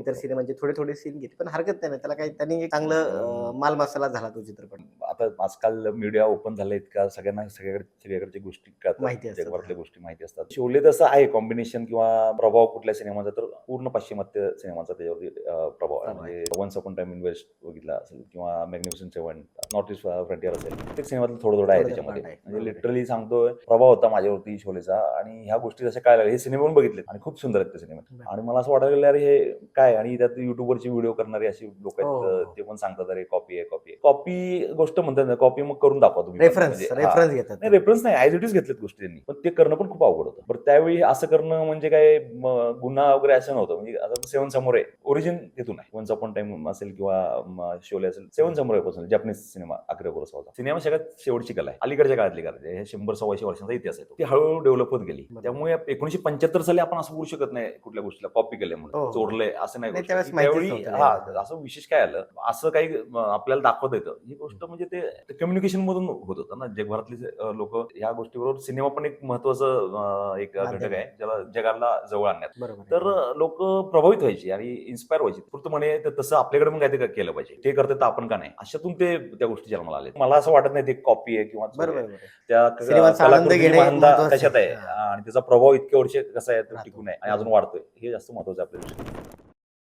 इतर सिनेमांचे थोडे सीन घेतले, पण हरकत नाही ना, त्याला काही त्यांनी एक चांगलं माल मसाला झाला तो चित्रपट. आता आजकाल मीडिया ओपन झाले इतका सगळ्यांना सगळ्याकडच्या गोष्टी कळतात, माहिती असतात. जगभरातल्या गोष्टी माहिती असतात. शोले तसं आहे कॉम्बिनेशन किंवा प्रभाव कुठल्या सिनेमाचा, तर पूर्ण पाश्चिमात्य सिनेमाचा त्याच्यावरती प्रभाव आहे. म्हणजे Once Upon Time in West बघितला असेल किंवा Magnificent Seven, North East Frontier असेल, प्रत्येक सिनेमातलं थोडं आहे त्याच्यामध्ये. म्हणजे लिटरली सांगतोय, प्रभाव होता माझ्यावरती शोलेचा, आणि ह्या गोष्टी जशा काय लागल्या हे सिनेमा पण बघितले आणि खूप सुंदर आहेत ते सिनेमा. आणि मला असं वाटायला लागलं, अरे हे काय, आणि त्यात युट्यूबवरची व्हिडिओ करणारे अशी लोक आहेत, ते पण सांगतात अरे कॉपी आहे. कॉपी गोष्ट म्हणतात ना, कॉपी मग करून दाखवा तुम्ही. रेफरन्स घेतात. नाही, रेफरन्स नाही, ॲज इट इज घेतलेत गोष्टी त्यांनी, पण ते करणं पण खूप अवघड होतं. बरं त्यावेळी असं करणं म्हणजे काय गुन्हा वगैरे असं नव्हतं. म्हणजे आता सेवन समुराई ओरिजिन तिथून आहे. वन्स अपॉन टाइम असेल किंवा शोले असेल, सेवन समुराई पासून जपनीज सिनेमा अग्रा कुरोसावाचा सिनेमा सगळ्यात शेवटची कला आहे, अलीकडच्या काळातली कला आहे. 100-125 वर्षांचा इतिहास आहे, ती हळूहळू डेव्हलप होत गेली. त्यामुळे 1975 साली आपण असं बोलू शकत नाही कुठल्या गोष्टीला कॉपी केल्यामुळे चोरलंय असं नाही. त्यावेळी असं विशेष काय आलं, असं काही आपल्याला दाखवता येतं, ही गोष्ट म्हणजे ते कम्युनिकेशन मधून होत होतं ना. जगभरातली लोक ह्या गोष्टीबरोबर, सिनेमा पण एक महत्वाचं एक घटक आहे ज्याला जगाला जवळ आणण्यात. तर लोक प्रभावित व्हायची आणि इन्स्पायर व्हायची. फक्त म्हणे तसं आपल्याकडे पण काहीतरी केलं पाहिजे, ते करतात तर आपण का नाही, अशातून ते त्या गोष्टी जन्माला आले. मला असं वाटत नाही ते कॉपी आहे किंवा त्या कलाकृतीची महानता कशात आहे आणि त्याचा प्रभाव इतके वर्ष कसा आहे टिकून आहे आणि अजून वाढतोय, हे जास्त महत्वाचं आहे आपल्या दृष्टीने.